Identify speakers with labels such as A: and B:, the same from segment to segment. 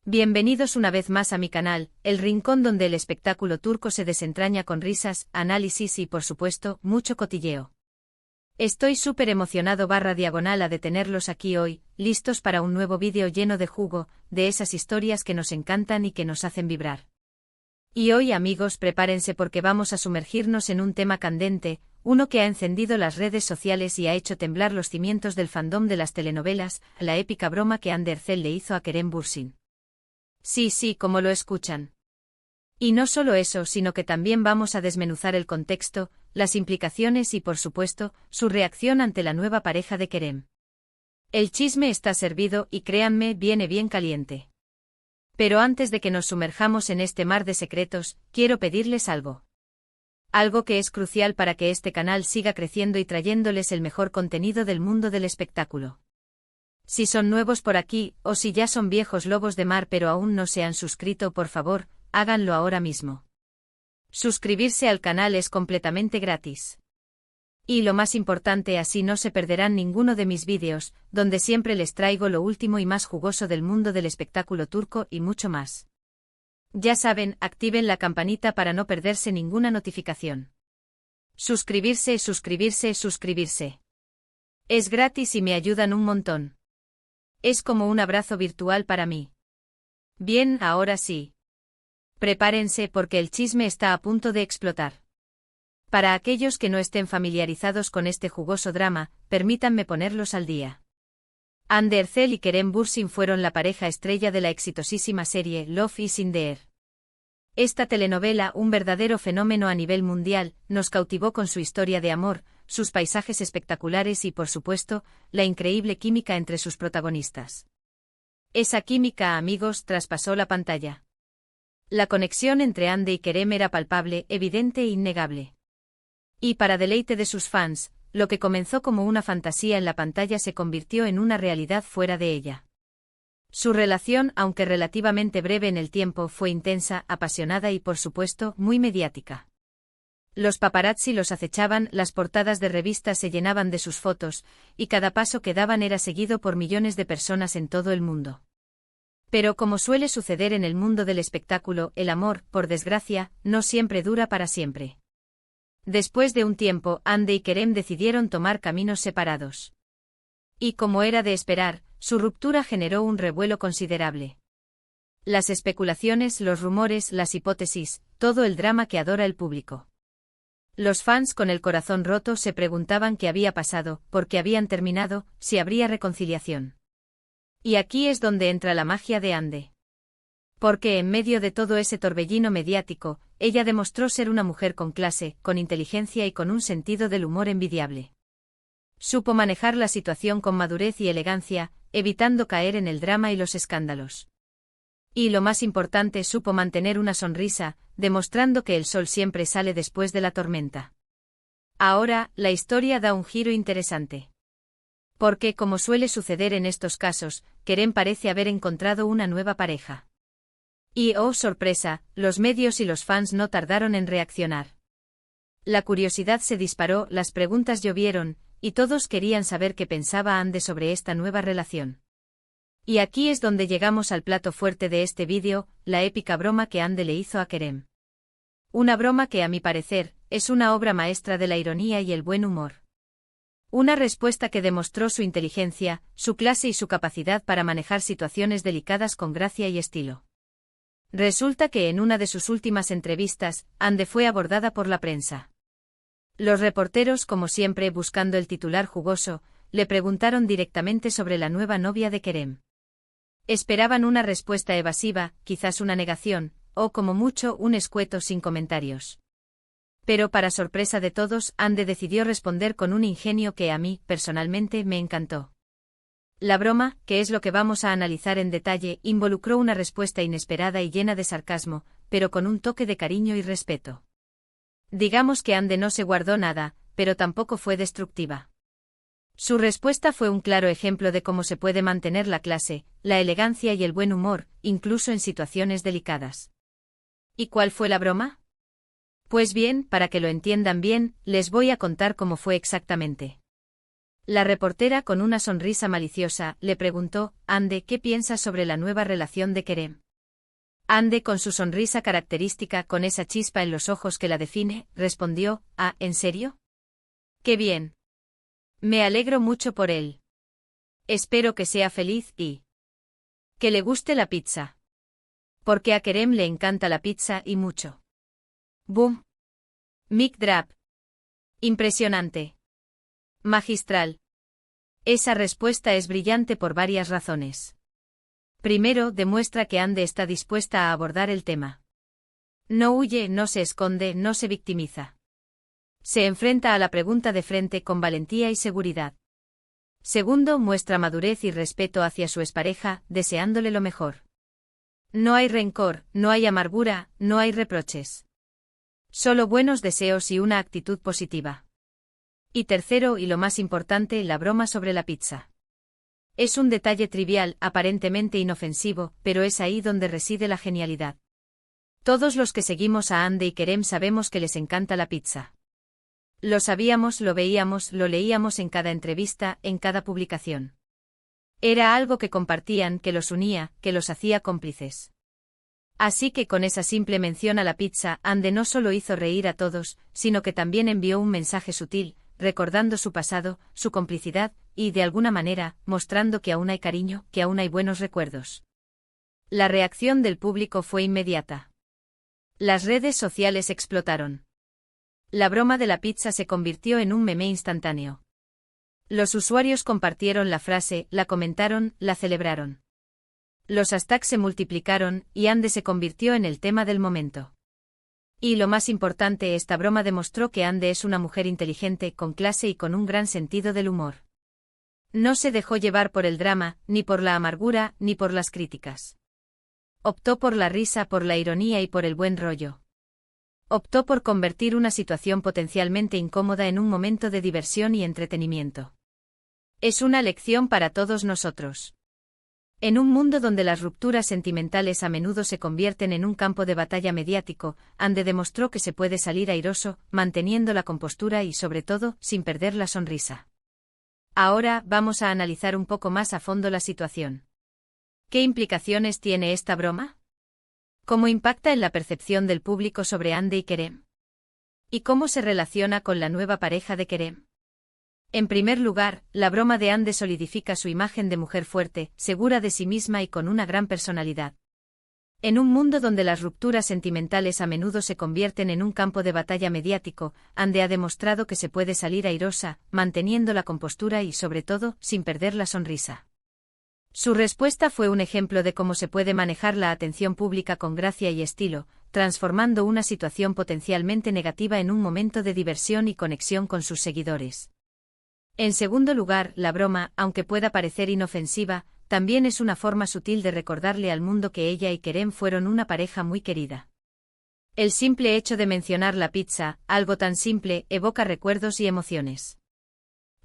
A: Bienvenidos una vez más a mi canal, el rincón donde el espectáculo turco se desentraña con risas, análisis y por supuesto, mucho cotilleo. Estoy súper emocionado /diagonal de tenerlos aquí hoy, listos para un nuevo vídeo lleno de jugo, de esas historias que nos encantan y que nos hacen vibrar. Y hoy amigos prepárense porque vamos a sumergirnos en un tema candente, uno que ha encendido las redes sociales y ha hecho temblar los cimientos del fandom de las telenovelas, la épica broma que Hande Erçel le hizo a Kerem Bürsin. Sí, como lo escuchan. Y no solo eso, sino que también vamos a desmenuzar el contexto, las implicaciones y por supuesto, su reacción ante la nueva pareja de Kerem. El chisme está servido y créanme, viene bien caliente. Pero antes de que nos sumerjamos en este mar de secretos, quiero pedirles algo. Algo que es crucial para que este canal siga creciendo y trayéndoles el mejor contenido del mundo del espectáculo. Si son nuevos por aquí, o si ya son viejos lobos de mar pero aún no se han suscrito, por favor, háganlo ahora mismo. Suscribirse al canal es completamente gratis. Y lo más importante, así no se perderán ninguno de mis vídeos, donde siempre les traigo lo último y más jugoso del mundo del espectáculo turco y mucho más. Ya saben, activen la campanita para no perderse ninguna notificación. Suscribirse. Es gratis y me ayudan un montón. Es como un abrazo virtual para mí. Bien, ahora sí. Prepárense porque el chisme está a punto de explotar. Para aquellos que no estén familiarizados con este jugoso drama, permítanme ponerlos al día. Hande Erçel y Kerem Bürsin fueron la pareja estrella de la exitosísima serie Love is in the Air. Esta telenovela, un verdadero fenómeno a nivel mundial, nos cautivó con su historia de amor, sus paisajes espectaculares y por supuesto, la increíble química entre sus protagonistas. Esa química, amigos, traspasó la pantalla. La conexión entre Hande y Kerem era palpable, evidente e innegable. Y para deleite de sus fans, lo que comenzó como una fantasía en la pantalla se convirtió en una realidad fuera de ella. Su relación, aunque relativamente breve en el tiempo, fue intensa, apasionada y por supuesto, muy mediática. Los paparazzi los acechaban, las portadas de revistas se llenaban de sus fotos, y cada paso que daban era seguido por millones de personas en todo el mundo. Pero como suele suceder en el mundo del espectáculo, el amor, por desgracia, no siempre dura para siempre. Después de un tiempo, Hande y Kerem decidieron tomar caminos separados. Y como era de esperar, su ruptura generó un revuelo considerable. Las especulaciones, los rumores, las hipótesis, todo el drama que adora el público. Los fans con el corazón roto se preguntaban qué había pasado, por qué habían terminado, si habría reconciliación. Y aquí es donde entra la magia de Hande. Porque en medio de todo ese torbellino mediático, ella demostró ser una mujer con clase, con inteligencia y con un sentido del humor envidiable. Supo manejar la situación con madurez y elegancia, evitando caer en el drama y los escándalos. Y lo más importante, supo mantener una sonrisa, demostrando que el sol siempre sale después de la tormenta. Ahora, la historia da un giro interesante. Porque, como suele suceder en estos casos, Kerem parece haber encontrado una nueva pareja. Y, oh sorpresa, los medios y los fans no tardaron en reaccionar. La curiosidad se disparó, las preguntas llovieron, y todos querían saber qué pensaba Hande sobre esta nueva relación. Y aquí es donde llegamos al plato fuerte de este vídeo, la épica broma que Hande le hizo a Kerem. Una broma que a mi parecer, es una obra maestra de la ironía y el buen humor. Una respuesta que demostró su inteligencia, su clase y su capacidad para manejar situaciones delicadas con gracia y estilo. Resulta que en una de sus últimas entrevistas, Hande fue abordada por la prensa. Los reporteros, como siempre buscando el titular jugoso, le preguntaron directamente sobre la nueva novia de Kerem. Esperaban una respuesta evasiva, quizás una negación, o como mucho un escueto sin comentarios. Pero para sorpresa de todos, Hande decidió responder con un ingenio que a mí, personalmente, me encantó. La broma, que es lo que vamos a analizar en detalle, involucró una respuesta inesperada y llena de sarcasmo, pero con un toque de cariño y respeto. Digamos que Hande no se guardó nada, pero tampoco fue destructiva. Su respuesta fue un claro ejemplo de cómo se puede mantener la clase, la elegancia y el buen humor, incluso en situaciones delicadas. ¿Y cuál fue la broma? Pues bien, para que lo entiendan bien, les voy a contar cómo fue exactamente. La reportera, con una sonrisa maliciosa, le preguntó: Ande, ¿qué piensas sobre la nueva relación de Kerem? Ande, con su sonrisa característica, con esa chispa en los ojos que la define, respondió: Ah, ¿en serio? ¡Qué bien! Me alegro mucho por él. Espero que sea feliz y que le guste la pizza. Porque a Kerem le encanta la pizza y mucho. ¡Boom! Mic drop. Impresionante. Magistral. Esa respuesta es brillante por varias razones. Primero, demuestra que Ande está dispuesta a abordar el tema. No huye, no se esconde, no se victimiza. Se enfrenta a la pregunta de frente con valentía y seguridad. Segundo, muestra madurez y respeto hacia su expareja, deseándole lo mejor. No hay rencor, no hay amargura, no hay reproches. Solo buenos deseos y una actitud positiva. Y tercero, y lo más importante, la broma sobre la pizza. Es un detalle trivial, aparentemente inofensivo, pero es ahí donde reside la genialidad. Todos los que seguimos a Ande y Kerem sabemos que les encanta la pizza. Lo sabíamos, lo veíamos, lo leíamos en cada entrevista, en cada publicación. Era algo que compartían, que los unía, que los hacía cómplices. Así que con esa simple mención a la pizza, Ande no solo hizo reír a todos, sino que también envió un mensaje sutil, recordando su pasado, su complicidad, y, de alguna manera, mostrando que aún hay cariño, que aún hay buenos recuerdos. La reacción del público fue inmediata. Las redes sociales explotaron. La broma de la pizza se convirtió en un meme instantáneo. Los usuarios compartieron la frase, la comentaron, la celebraron. Los hashtags se multiplicaron, y Ande se convirtió en el tema del momento. Y lo más importante, esta broma demostró que Ande es una mujer inteligente, con clase y con un gran sentido del humor. No se dejó llevar por el drama, ni por la amargura, ni por las críticas. Optó por la risa, por la ironía y por el buen rollo. Optó por convertir una situación potencialmente incómoda en un momento de diversión y entretenimiento. Es una lección para todos nosotros. En un mundo donde las rupturas sentimentales a menudo se convierten en un campo de batalla mediático, Ande demostró que se puede salir airoso, manteniendo la compostura y, sobre todo, sin perder la sonrisa. Ahora, vamos a analizar un poco más a fondo la situación. ¿Qué implicaciones tiene esta broma? ¿Cómo impacta en la percepción del público sobre Ande y Kerem? ¿Y cómo se relaciona con la nueva pareja de Kerem? En primer lugar, la broma de Ande solidifica su imagen de mujer fuerte, segura de sí misma y con una gran personalidad. En un mundo donde las rupturas sentimentales a menudo se convierten en un campo de batalla mediático, Ande ha demostrado que se puede salir airosa, manteniendo la compostura y, sobre todo, sin perder la sonrisa. Su respuesta fue un ejemplo de cómo se puede manejar la atención pública con gracia y estilo, transformando una situación potencialmente negativa en un momento de diversión y conexión con sus seguidores. En segundo lugar, la broma, aunque pueda parecer inofensiva, también es una forma sutil de recordarle al mundo que ella y Kerem fueron una pareja muy querida. El simple hecho de mencionar la pizza, algo tan simple, evoca recuerdos y emociones.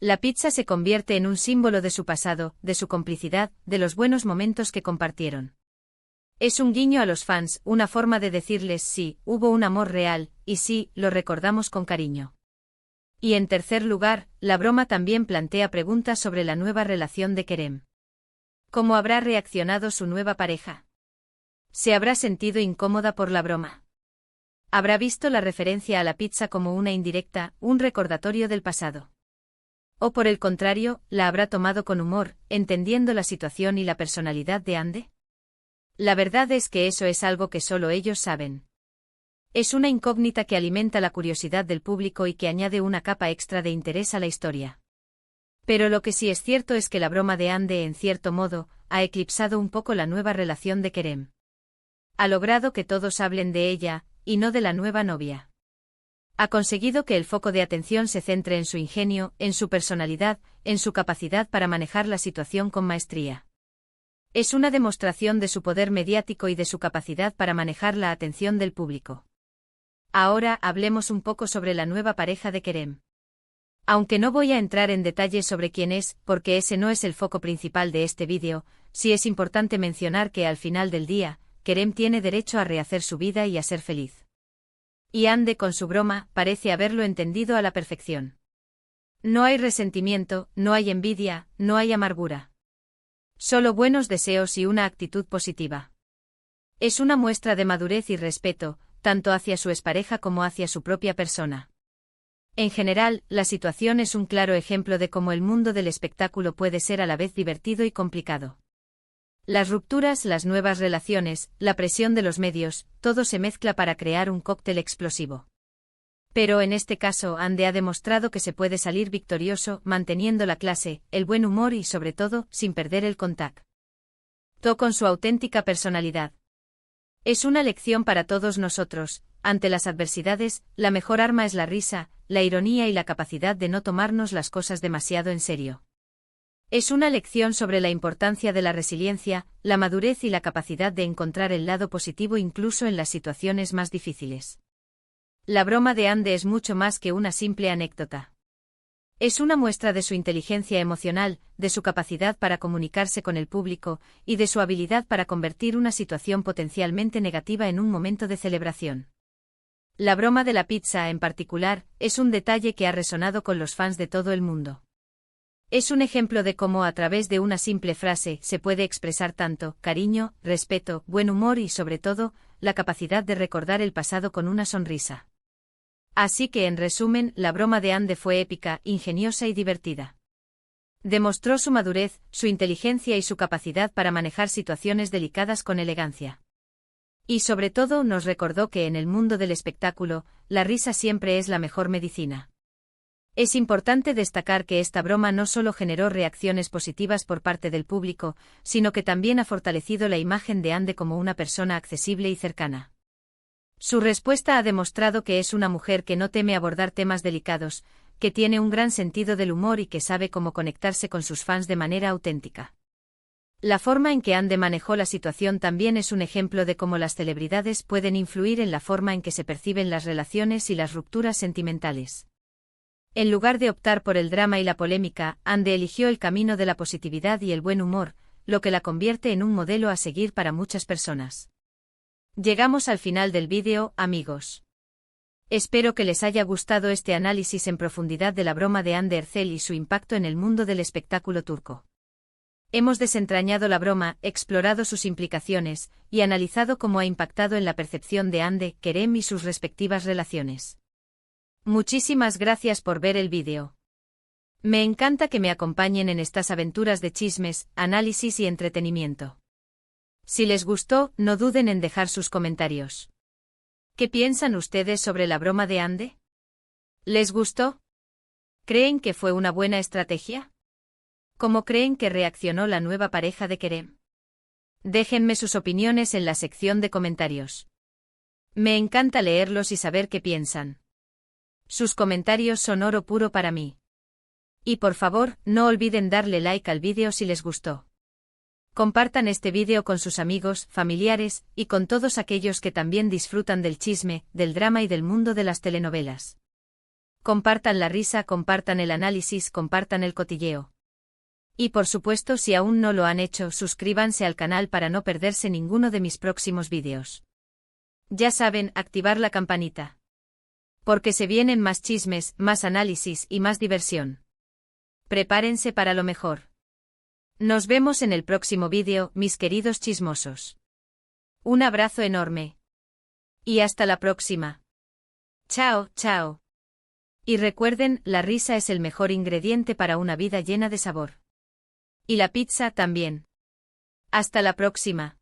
A: La pizza se convierte en un símbolo de su pasado, de su complicidad, de los buenos momentos que compartieron. Es un guiño a los fans, una forma de decirles sí, hubo un amor real, y sí, lo recordamos con cariño. Y en tercer lugar, la broma también plantea preguntas sobre la nueva relación de Kerem. ¿Cómo habrá reaccionado su nueva pareja? ¿Se habrá sentido incómoda por la broma? ¿Habrá visto la referencia a la pizza como una indirecta, un recordatorio del pasado? ¿O por el contrario, la habrá tomado con humor, entendiendo la situación y la personalidad de Ande? La verdad es que eso es algo que solo ellos saben. Es una incógnita que alimenta la curiosidad del público y que añade una capa extra de interés a la historia. Pero lo que sí es cierto es que la broma de Ande, en cierto modo, ha eclipsado un poco la nueva relación de Kerem. Ha logrado que todos hablen de ella, y no de la nueva novia. Ha conseguido que el foco de atención se centre en su ingenio, en su personalidad, en su capacidad para manejar la situación con maestría. Es una demostración de su poder mediático y de su capacidad para manejar la atención del público. Ahora hablemos un poco sobre la nueva pareja de Kerem. Aunque no voy a entrar en detalles sobre quién es, porque ese no es el foco principal de este vídeo, sí es importante mencionar que al final del día, Kerem tiene derecho a rehacer su vida y a ser feliz. Y Ande, con su broma, parece haberlo entendido a la perfección. No hay resentimiento, no hay envidia, no hay amargura. Solo buenos deseos y una actitud positiva. Es una muestra de madurez y respeto, tanto hacia su expareja como hacia su propia persona. En general, la situación es un claro ejemplo de cómo el mundo del espectáculo puede ser a la vez divertido y complicado. Las rupturas, las nuevas relaciones, la presión de los medios, todo se mezcla para crear un cóctel explosivo. Pero en este caso Ande ha demostrado que se puede salir victorioso manteniendo la clase, el buen humor y sobre todo, sin perder el contacto con su auténtica personalidad. Es una lección para todos nosotros, ante las adversidades, la mejor arma es la risa, la ironía y la capacidad de no tomarnos las cosas demasiado en serio. Es una lección sobre la importancia de la resiliencia, la madurez y la capacidad de encontrar el lado positivo incluso en las situaciones más difíciles. La broma de Ande es mucho más que una simple anécdota. Es una muestra de su inteligencia emocional, de su capacidad para comunicarse con el público, y de su habilidad para convertir una situación potencialmente negativa en un momento de celebración. La broma de la pizza, en particular, es un detalle que ha resonado con los fans de todo el mundo. Es un ejemplo de cómo a través de una simple frase se puede expresar tanto cariño, respeto, buen humor y sobre todo, la capacidad de recordar el pasado con una sonrisa. Así que en resumen, la broma de Ande fue épica, ingeniosa y divertida. Demostró su madurez, su inteligencia y su capacidad para manejar situaciones delicadas con elegancia. Y sobre todo nos recordó que en el mundo del espectáculo, la risa siempre es la mejor medicina. Es importante destacar que esta broma no solo generó reacciones positivas por parte del público, sino que también ha fortalecido la imagen de Ande como una persona accesible y cercana. Su respuesta ha demostrado que es una mujer que no teme abordar temas delicados, que tiene un gran sentido del humor y que sabe cómo conectarse con sus fans de manera auténtica. La forma en que Ande manejó la situación también es un ejemplo de cómo las celebridades pueden influir en la forma en que se perciben las relaciones y las rupturas sentimentales. En lugar de optar por el drama y la polémica, Ande eligió el camino de la positividad y el buen humor, lo que la convierte en un modelo a seguir para muchas personas. Llegamos al final del vídeo, amigos. Espero que les haya gustado este análisis en profundidad de la broma de Hande Erçel y su impacto en el mundo del espectáculo turco. Hemos desentrañado la broma, explorado sus implicaciones, y analizado cómo ha impactado en la percepción de Hande, Kerem y sus respectivas relaciones. Muchísimas gracias por ver el vídeo. Me encanta que me acompañen en estas aventuras de chismes, análisis y entretenimiento. Si les gustó, no duden en dejar sus comentarios. ¿Qué piensan ustedes sobre la broma de Hande? ¿Les gustó? ¿Creen que fue una buena estrategia? ¿Cómo creen que reaccionó la nueva pareja de Kerem? Déjenme sus opiniones en la sección de comentarios. Me encanta leerlos y saber qué piensan. Sus comentarios son oro puro para mí. Y por favor, no olviden darle like al vídeo si les gustó. Compartan este vídeo con sus amigos, familiares, y con todos aquellos que también disfrutan del chisme, del drama y del mundo de las telenovelas. Compartan la risa, compartan el análisis, compartan el cotilleo. Y por supuesto, si aún no lo han hecho, suscríbanse al canal para no perderse ninguno de mis próximos vídeos. Ya saben, activar la campanita. Porque se vienen más chismes, más análisis y más diversión. Prepárense para lo mejor. Nos vemos en el próximo vídeo, mis queridos chismosos. Un abrazo enorme. Y hasta la próxima. Chao, chao. Y recuerden, la risa es el mejor ingrediente para una vida llena de sabor. Y la pizza también. Hasta la próxima.